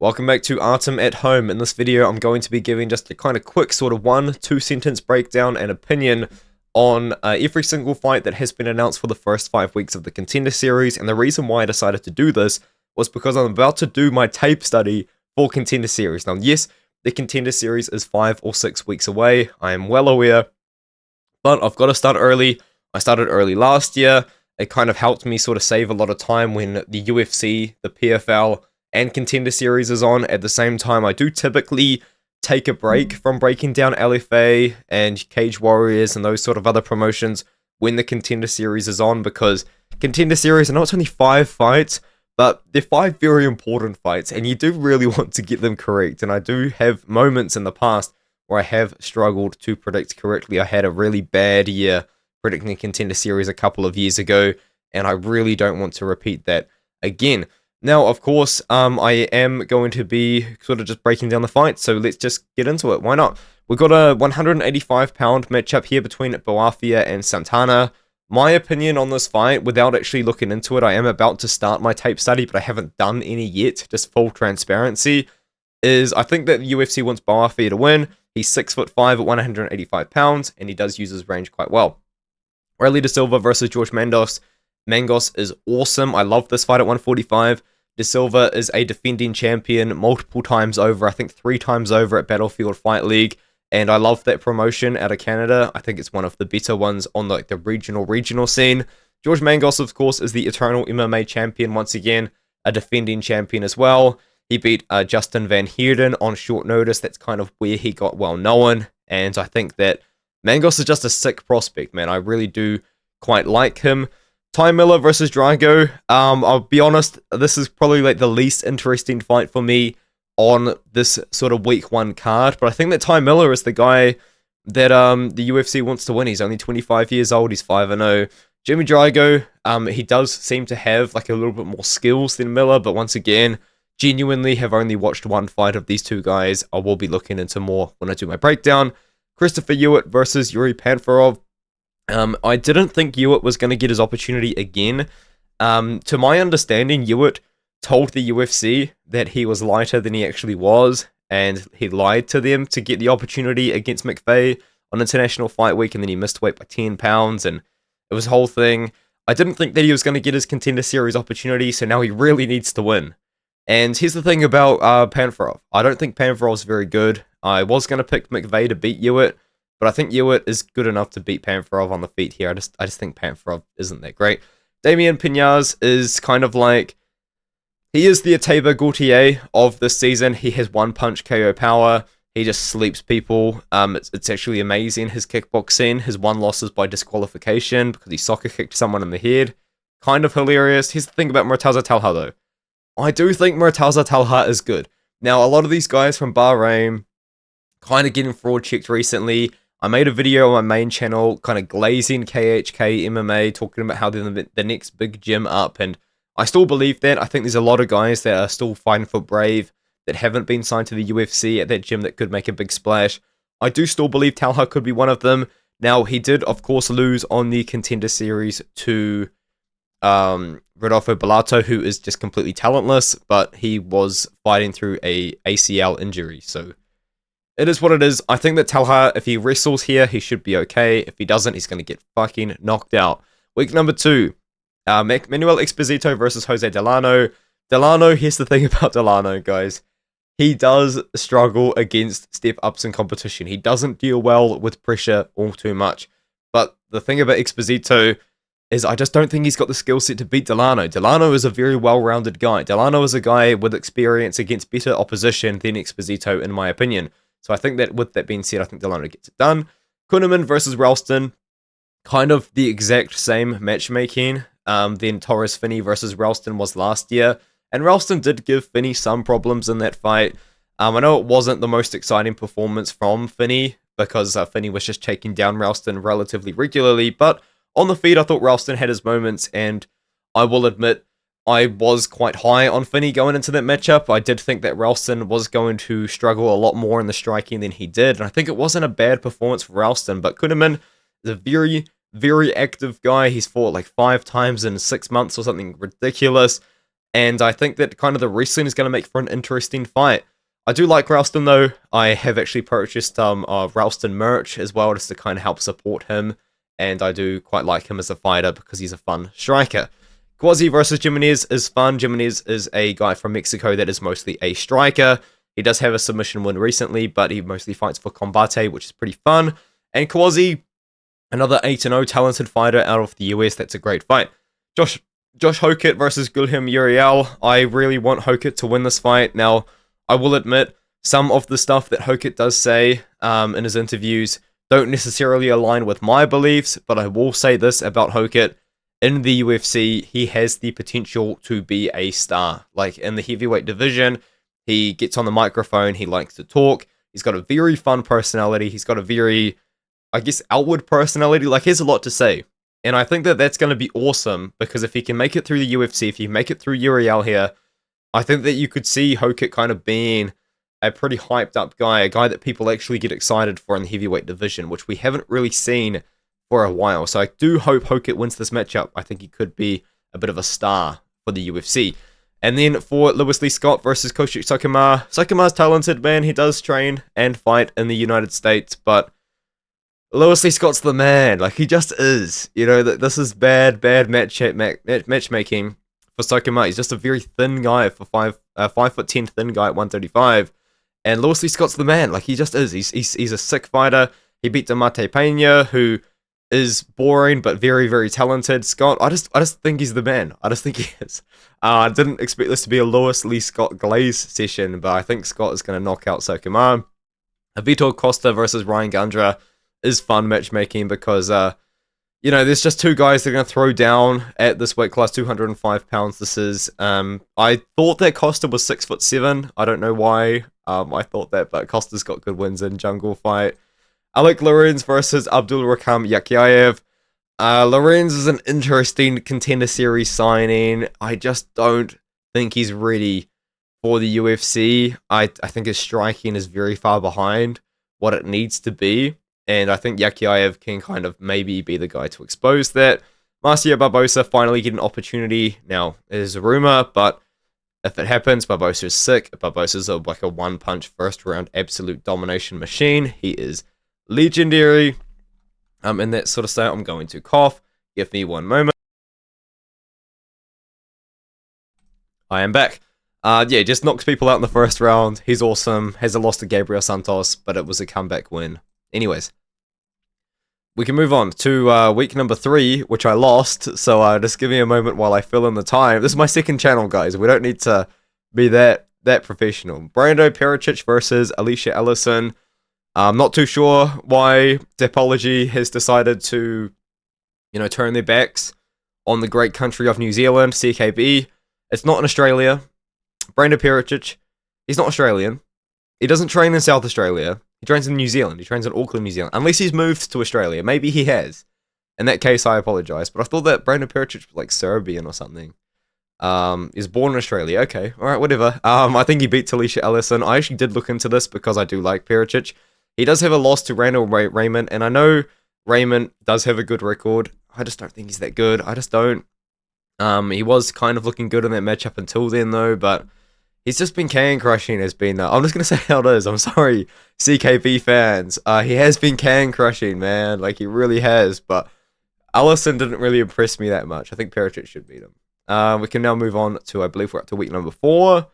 Welcome back to Artem at Home. In this video, I'm going to be giving just a kind of quick sort of 1-2 sentence breakdown and opinion on every single fight that has been announced for the first 5 weeks of the Contender Series. And the reason why I decided to do this was because I'm about to do my tape study for Contender Series. Now, yes, the Contender Series is 5 or 6 weeks away. I am well aware, but I've got to start early. I started early last year. It kind of helped me sort of save a lot of time when the UFC, the PFL, and Contender Series is on at the same time. I do typically take a break from breaking down LFA and Cage Warriors and those sort of other promotions when the Contender Series is on, because Contender Series, I know it's only 5 fights, but they're 5 very important fights, and you do really want to get them correct. And I do have moments in the past where I have struggled to predict correctly. I had a really bad year predicting the Contender Series a couple of years ago, and I really don't want to repeat that again. Now, of course, I am going to be sort of just breaking down the fight, so let's just get into it. Why not? We've got a 185-pound matchup here between Boafia and Santana. My opinion on this fight, without actually looking into it, I am about to start my tape study, but I haven't done any yet, just full transparency, is I think that the UFC wants Boafia to win. He's 6'5" at 185 pounds, and he does use his range quite well. Riley Da Silva versus George Mangos. Mangos is awesome. I love this fight at 145. Da Silva is a defending champion multiple times over, I think 3 times over at Battlefield Fight League, and I love that promotion out of Canada. I think it's one of the better ones on the regional scene. George Mangos, of course, is the eternal MMA champion once again, a defending champion as well. He beat Justin Van Heerden on short notice. That's kind of where he got well known, and I think that Mangos is just a sick prospect, man. I really do quite like him. Ty Miller versus Drago. I'll be honest, this is probably like the least interesting fight for me on this sort of week 1 card, but I think that Ty Miller is the guy that the UFC wants to win. He's only 25 years old, he's 5-0. Jimmy Drago, he does seem to have like a little bit more skills than Miller, but once again, genuinely have only watched 1 fight of these 2 guys. I will be looking into more when I do my breakdown. Christopher Hewitt versus Yuri Panfarov. I didn't think Hewitt was going to get his opportunity again. To my understanding, Hewitt told the UFC that he was lighter than he actually was, and he lied to them to get the opportunity against McVeigh on International Fight Week, and then he missed weight by 10 pounds, and it was a whole thing. I didn't think that he was going to get his Contender Series opportunity, so now he really needs to win. And here's the thing about Panfarov. I don't think Panfarov's very good. I was going to pick McVeigh to beat Hewitt, but I think Hewitt is good enough to beat Panfarov on the feet here. I just think Panfarov isn't that great. Damien Pinaz is kind of like, he is the Ateba Gautier of this season. He has 1-punch KO power. He just sleeps people. It's actually amazing. His kickboxing, his 1 loss is by disqualification because he soccer kicked someone in the head. Kind of hilarious. Here's the thing about Murtaza Talha though. I do think Murtaza Talha is good. Now, a lot of these guys from Bahrain kind of getting fraud checked recently. I made a video on my main channel kind of glazing KHK MMA, talking about how they're the next big gym up, and I still believe that. I think there's a lot of guys that are still fighting for Brave that haven't been signed to the UFC at that gym that could make a big splash. I do still believe Talha could be one of them. Now, he did, of course, lose on the Contender Series to Rodolfo Bellato, who is just completely talentless, but he was fighting through a ACL injury, so it is what it is. I think that Talha, if he wrestles here, he should be okay. If he doesn't, he's going to get fucking knocked out. Week number 2, Manuel Esposito versus Jose Delano. Delano, here's the thing about Delano, guys. He does struggle against step-ups in competition. He doesn't deal well with pressure all too much. But the thing about Esposito is I just don't think he's got the skill set to beat Delano. Delano is a very well-rounded guy. Delano is a guy with experience against better opposition than Esposito, in my opinion. So I think that with that being said, I think Delano gets it done. Kunneman versus Ralston. Kind of the exact same matchmaking than Torres Finney versus Ralston was last year. And Ralston did give Finney some problems in that fight. I know it wasn't the most exciting performance from Finney, because Finney was just taking down Ralston relatively regularly. But on the feet, I thought Ralston had his moments, and I will admit, I was quite high on Finney going into that matchup. I did think that Ralston was going to struggle a lot more in the striking than he did, and I think it wasn't a bad performance for Ralston, but Kunneman is a very, very active guy. He's fought like 5 times in 6 months or something ridiculous, And I think that kind of the wrestling is going to make for an interesting fight. I do like Ralston though. I have actually purchased Ralston merch as well, just to kind of help support him. And I do quite like him as a fighter because he's a fun striker. Quasi versus Jimenez is fun. Jimenez is a guy from Mexico that is mostly a striker. He does have a submission win recently, but he mostly fights for Combate, which is pretty fun. And Quasi, another 8-0 talented fighter out of the US. That's a great fight. Josh Hokit versus Guilherme Uriel. I really want Hokit to win this fight. Now, I will admit, some of the stuff that Hokit does say in his interviews don't necessarily align with my beliefs, but I will say this about Hokit. In the UFC, he has the potential to be a star. Like, in the heavyweight division, he gets on the microphone, he likes to talk, he's got a very fun personality, he's got a very, I guess, outward personality, like, he has a lot to say. And I think that that's going to be awesome, because if he can make it through the UFC, if you make it through Uriel here, I think that you could see Hokit kind of being a pretty hyped up guy, a guy that people actually get excited for in the heavyweight division, which we haven't really seen for a while. So I do hope Hokit wins this matchup. I think he could be a bit of a star for the UFC. And then for Lewis Lee Scott versus Koshik Sakuma. Sakuma's talented, man. He does train and fight in the United States, but Lewis Lee Scott's the man. Like, he just is. You know, this is bad matchmaking for Sakuma. He's just a very thin guy for 5'10" thin guy at 135. And Lewis Lee Scott's the man. Like, he just is. He's a sick fighter. He beat Damate Pena, who is boring but very, very talented. Scott, I just think he's the man. I just think he is. I didn't expect this to be a Lewis Lee Scott glaze session, but I think Scott is going to knock out Sakuma. Vitor Costa versus Ryan Gandra is fun matchmaking because, you know, there's just two guys that are going to throw down at this weight class, 205 pounds. This is, I thought that Costa was 6'7". I don't know why I thought that, but Costa's got good wins in Jungle Fight. Alec Lorenz versus Abdul Rakam Yakiaev. Lorenz is an interesting Contender Series signing. I just don't think he's ready for the UFC. I think his striking is very far behind what it needs to be. And I think Yakiaev can kind of maybe be the guy to expose that. Marcio Barbosa finally get an opportunity. Now, it is a rumor, but if it happens, Barbosa is sick. Barbosa's like a one-punch first-round absolute domination machine. He is legendary. In that sort of state, I'm going to cough. Give me one moment. I am back. Yeah, just knocks people out in the first round. He's awesome. Has a loss to Gabriel Santos, but it was a comeback win. Anyways, we can move on to week number 3, which I lost. So just give me a moment while I fill in the time. This is my second channel, guys. We don't need to be that professional. Brando Pericic versus Alicia Ellison. I'm not too sure why Dapology has decided to, you know, turn their backs on the great country of New Zealand, CKB. It's not in Australia. Brando Pericic, he's not Australian. He doesn't train in South Australia. He trains in New Zealand. He trains in Auckland, New Zealand. Unless he's moved to Australia. Maybe he has. In that case, I apologise. But I thought that Brando Pericic was like Serbian or something. He's born in Australia. Okay. Alright, whatever. I think he beat Alicia Ellison. I actually did look into this because I do like Pericic. He does have a loss to Randall Raymond, and I know Raymond does have a good record. I just don't think he's that good. I just don't. He was kind of looking good in that match up until then, though, but he's just been can crushing. I'm just going to say how it is. I'm sorry, CKB fans. He has been can crushing, man. Like, he really has, but Ellison didn't really impress me that much. I think Pericic should beat him. We can now move on to, I believe we're up to week number 4.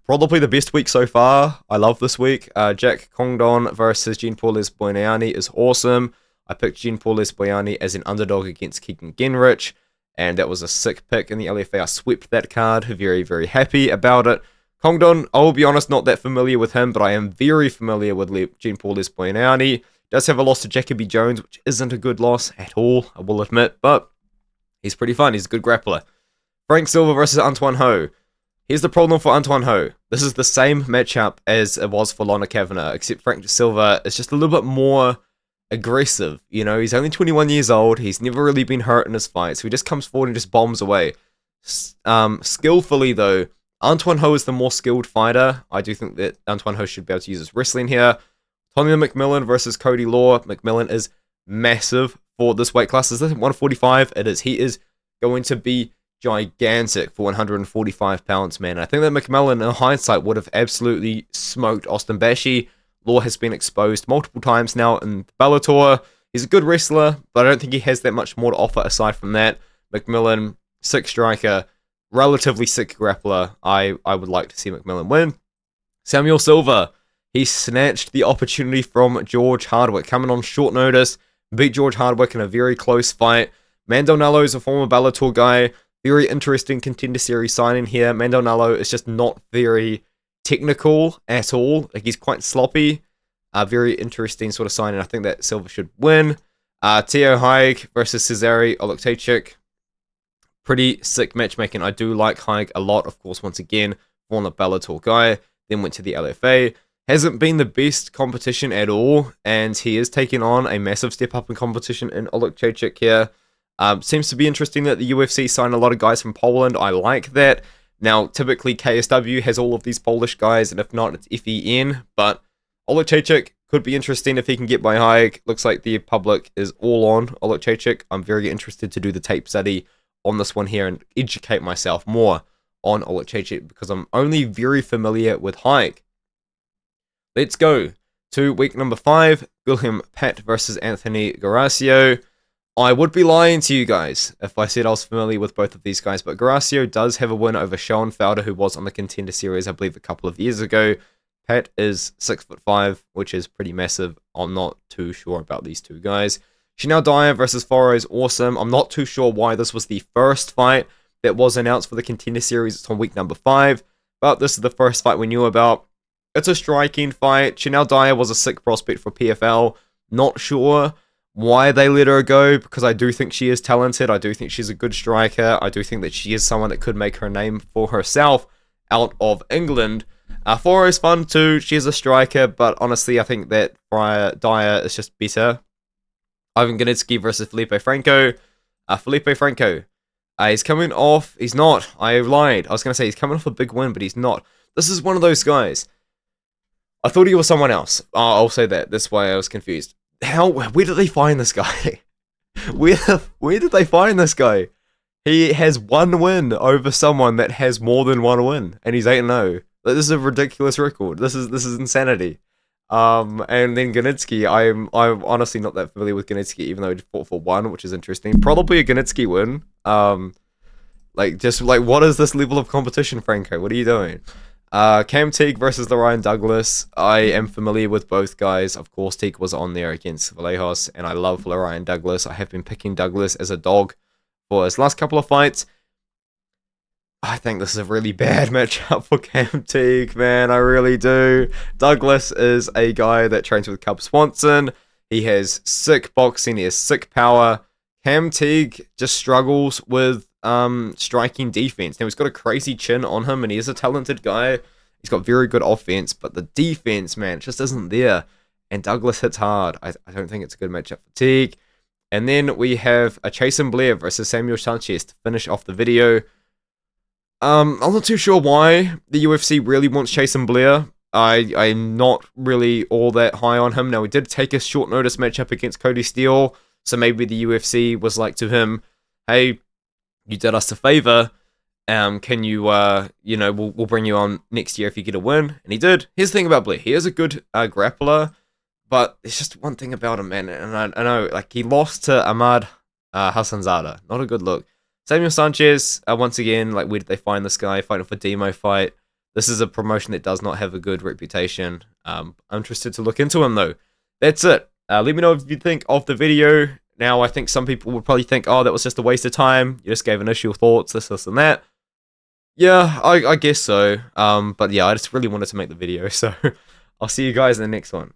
Probably the best week so far. I love this week. Jack Congdon versus Jean-Paul Lesboyani is awesome. I picked Jean-Paul Lesboyani as an underdog against Keegan Genrich, and that was a sick pick in the LFA. I swept that card. Very, very happy about it. Congdon, I will be honest, not that familiar with him, but I am very familiar with Jean-Paul Lesboyani. Does have a loss to Jacoby Jones, which isn't a good loss at all, I will admit, but he's pretty fun. He's a good grappler. Frank Silva versus Antoine Ho. Here's the problem for Antoine Ho. This is the same matchup as it was for Lorna Kavanagh, except Frank Silva is just a little bit more aggressive. You know, he's only 21 years old. He's never really been hurt in his fight, so he just comes forward and just bombs away. Skillfully, though, Antoine Ho is the more skilled fighter. I do think that Antoine Ho should be able to use his wrestling here. Tonya McMillan versus Cody Law. McMillan is massive for this weight class. Is this 145? It is. He is going to be gigantic for 145 pounds, man. I think that McMillan, in hindsight, would have absolutely smoked Austin Bashi. Law has been exposed multiple times now in Bellator. He's a good wrestler, but I don't think he has that much more to offer aside from that. McMillan, sick striker, relatively sick grappler. I would like to see McMillan win. Samuel Silva, he snatched the opportunity from George Hardwick, coming on short notice, beat George Hardwick in a very close fight. Mandonello is a former Bellator guy. Very interesting Contender Series signing here. Mandonello is just not very technical at all. Like, he's quite sloppy. Very interesting sort of signing. I think that Silva should win. Teo Haig versus Cezary Oluktaychik. Pretty sick matchmaking. I do like Haig a lot. Of course, once again, former Bellator guy. Then went to the LFA. Hasn't been the best competition at all. And he is taking on a massive step up in competition in Oluktaychik here. Seems to be interesting that the UFC signed a lot of guys from Poland. I like that. Now, typically KSW has all of these Polish guys, and if not, it's FEN. But Oluktaychik could be interesting if he can get by Haig. Looks like the public is all on Oluktaychik. I'm very interested to do the tape study on this one here and educate myself more on Oluktaychik because I'm only very familiar with Haig. Let's go to week number 5. William Pat versus Anthony Garasio. I would be lying to you guys if I said I was familiar with both of these guys, but Garasio does have a win over Schoenfelder, who was on the Contender Series, I believe, a couple of years ago. Pat is 6'5", which is pretty massive. I'm not too sure about these two guys. Chanel Dyer versus Foro is awesome. I'm not too sure why this was the first fight that was announced for the Contender Series. It's on week number 5, but this is the first fight we knew about. It's a striking fight. Chanel Dyer was a sick prospect for PFL. Not sure why they let her go, because I do think she is talented. I do think she's a good striker. I do think that she is someone that could make her name for herself out of England. Foro is fun too. She's a striker, but honestly, I think that Dyer is just better. Ivan Ganitsky versus Felipe Franco. Felipe Franco. He's coming off... He's not. I lied. I was going to say he's coming off a big win, but he's not. This is one of those guys. I thought he was someone else. I'll say that. That's why I was confused. Where did they find this guy? Where did they find this guy? He has one win over someone that has more than one win, and he's 8-0. This is a ridiculous record. This is insanity. And then Ganitsky, I'm honestly not that familiar with Ganitsky, even though he fought for 1, which is interesting. Probably a Ganitsky win. What is this level of competition, Franco? What are you doing? Cam Teague versus Lorian Douglas. I am familiar with both guys. Of course, Teague was on there against Vallejos, and I love Lorian Douglas. I have been picking Douglas as a dog for his last couple of fights. I think this is a really bad matchup for Cam Teague, man. I really do. Douglas is a guy that trains with Cub Swanson. He has sick boxing. He has sick power. Cam Teague just struggles with striking defense. Now, he's got a crazy chin on him, and he is a talented guy. He's got very good offense, but the defense, man, just isn't there. And Douglas hits hard. I don't think it's a good matchup for Teague. And then we have a Chasen Blair versus Samuel Sanchez to finish off the video. I'm not too sure why the UFC really wants Chasen Blair. I'm not really all that high on him. Now, we did take a short notice matchup against Cody Steele, so maybe the UFC was like to him, hey, you did us a favor. Can you, we'll bring you on next year if you get a win. And he did. Here's the thing about Blair. He is a good grappler, but there's just one thing about him, man. And I know, like, he lost to Ahmad Hassanzada. Not a good look. Samuel Sanchez, once again, like, where did they find this guy? Fighting for Demo fight. This is a promotion that does not have a good reputation. I'm interested to look into him, though. That's it. Let me know if you think of the video. Now, I think some people would probably think, oh, that was just a waste of time. You just gave initial thoughts, this, and that. Yeah, I guess so. But yeah, I just really wanted to make the video, so I'll see you guys in the next one.